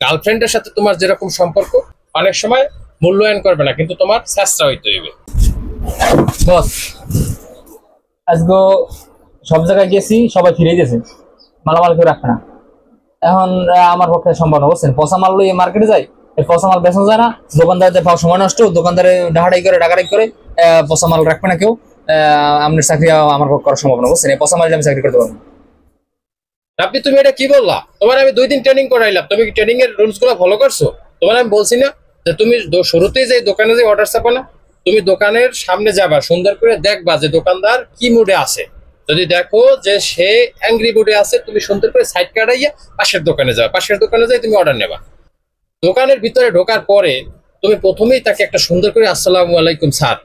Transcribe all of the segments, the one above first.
গার্লফ্রেন্ডের সাথে তোমার যেরকম সম্পর্ক অনেক সময় মূল্যায়ন করবে না, কিন্তু তোমার চেষ্টা হইতে হইবে। বস, আজকে সব জায়গায় গেছি, সবাই ফিরে গেছে, মালামাল কেউ রাখে না। এখন আমার পক্ষে সম্ভব না, বুঝছেন? পচা মাল লইয়ে মার্কেটে যাই, এই পচা মাল বেচা যায় না, দোকানদারদের পাওয়া সময় নষ্ট, দোকানদারে ডাকাডাকি করে পচা মাল রাখবে না কেউ। আপনার চাকরি আমার পক্ষে করা সম্ভব না, বুঝছেন? এই পচা মাল আমি চাকরি করতে পারবো না। আপনি তুমি এটা কি বললা? তোমার আমি 2 দিন ট্রেনিং করাইলাম, তুমি কি ট্রেনিং এর রুলস গুলো ফলো করছো? তোমার আমি বলছি না যে তুমি শুরুতেই যে দোকানে যে অর্ডার চাপো না, তুমি দোকানের সামনে যাবা, সুন্দর করে দেখবা যে দোকানদার কি মুডে আছে। যদি দেখো যে সে অ্যাংরি মুডে আছে, তুমি সুন্দর করে সাইড কাটাইয়া পাশের দোকানে যাবা, পাশের দোকানে যাই তুমি অর্ডার নেবা। দোকানের ভিতরে ঢোকার পরে তুমি প্রথমেই তাকে একটা সুন্দর করে আসসালামু আলাইকুম স্যার,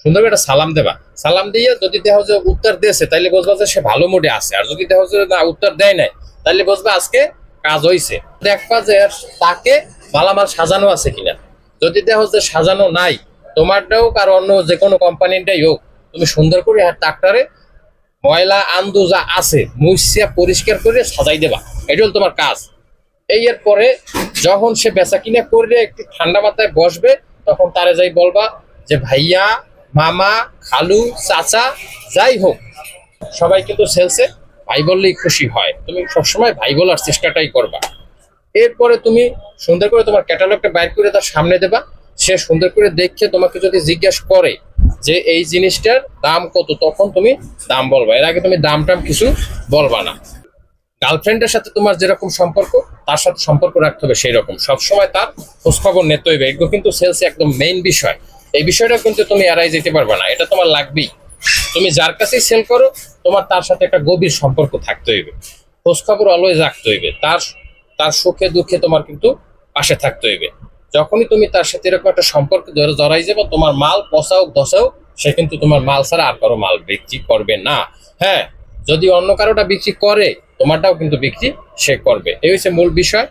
সুন্দর করে একটা সালাম দেবা। সালাম দিয়ে যদি দেখো যে উত্তর দিয়েছে, তাইলে বুঝবা যে সে ভালো মুডে আছে। আর যদি দেখো যে না উত্তর দেয় নাই, তাহলে বুঝবা আজকে কাজ হয়েছে। দেখবা যে তাকে মালামাল সাজানো আছে কিনা। যদি দেখো যে সাজানো নাই, তোমারটাও আর অন্য যে কোনো কোম্পানিটাই হোক, তুমি সুন্দর করে ট্রাক্টরে ময়লা আন্দু যা আছে মুছিয়া পরিষ্কার করে সাজাই দেবা। এটা হল তোমার কাজ। এর পরে যখন সে বেচা কিনা করে একটু ঠান্ডা মাথায় বসবে, তখন তারে যাই বলবা যে ভাইয়া, মামা, খালু, চাচা যাই হোক, সবাই কিন্তু সেলসে ভাই বললেই খুশি হয়। তুমি সবসময় ভাই বলার চেষ্টাটাই করবা। এরপরে তুমি সুন্দর করে তোমার ক্যাটালগটা বাইর করে তার সামনে দেবা। সে সুন্দর করে দেখে তোমাকে যদি জিজ্ঞাসা করে যে এই জিনিসটার দাম কত, তখন তুমি দাম বলবা। এর আগে তুমি দাম টাম কিছু বলবা না। গার্লফ্রেন্ডের সাথে তোমার যেরকম সম্পর্ক, তার সাথে সম্পর্ক রাখতে হবে সেই রকম। সবসময় তার খোঁজখবর নিতে হইবে। এগুলো কিন্তু সেলসে একদম মেইন বিষয়। এই বিষয়টা কিন্তু তুমি এড়াই যেতে পারবে না, এটা তোমার লাগবেই। তুমি যার কাছেই সেল করো, তোমার তার সাথে একটা গভীর সম্পর্ক থাকতে হইবে, খোঁজখবর অলওয়েজ রাখতে হইবে। তার সুখে দুঃখে তোমার কিন্তু পাশে থাকতে হইবে। যখনই তুমি তার সাথে এরকম একটা সম্পর্ক জড়াই যাবে, তোমার মাল পচা হোক দশা হোক, সে কিন্তু তোমার মাল ছাড়া আর কারো মাল বিক্রি করবে না। হ্যাঁ, যদি অন্য কারোটা বিক্রি করে, তোমারটাও কিন্তু বিক্রি সে করবে। এই হচ্ছে মূল বিষয়।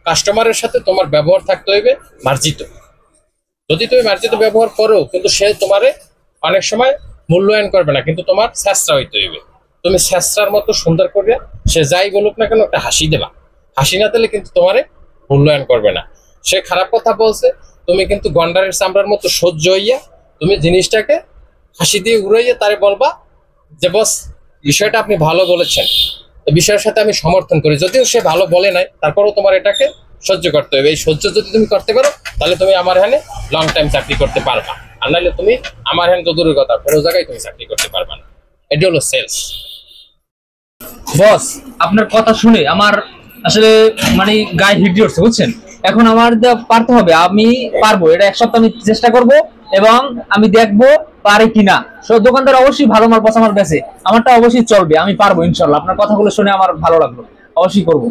কাস্টমারের সাথে তোমার ব্যবহার থাকতে হইবে মার্জিত। যদি তুমি মার্জিত ব্যবহার করো, কিন্তু সে তোমারে অনেক সময় মূল্যায়ন করবে না, কিন্তু তোমার চেষ্টা হইতে হইবে। তুমি চেষ্টার মতো সুন্দর করে সে যাই বলুক না কেন, একটা হাসি দেবা। হাসি না দিলে কিন্তু তোমারে মূল্যায়ন করবে না। সে খারাপ কথা বলছে, তুমি কিন্তু গন্ডারের চামড়ার মতো সহ্য হইয়া তুমি জিনিসটাকে হাসি দিয়ে উড়াইয়া তারে বলবা যে বস, বিষয়টা আপনি ভালো বলেছেন, বিষয়ের সাথে আমি সমর্থন করি। যদিও সে ভালো বলে নাই, তারপরেও তোমার এটাকে সহ্য করতে হবে। এই সহ্য যদি তুমি করতে পারো, তাহলে তুমি আমার এখানে লং টাইম চাকরি করতে পারবা। আর নাহলে তুমি আমার এখানে তো দূরের কথা, কোনো জায়গায় তুমি চাকরি করতে পারবা না। এটা হলো সেলস। বস, আপনার কথা শুনে আমার আসলে মানে গায়ে হিট উঠছে, বুঝছেন? এখন আমার পারতে হবে, আমি পারবো। এটা এক সপ্তাহ আমি চেষ্টা করব এবং আমি দেখবো পারে কিনা। সব দোকানদার অবশ্যই ভালো মাল পচা মাল বেচে, আমারটা অবশ্যই চলবে, আমি পারবো ইনশাল্লাহ। আপনার কথাগুলো শুনে আমার ভালো লাগলো, অবশ্যই করবো।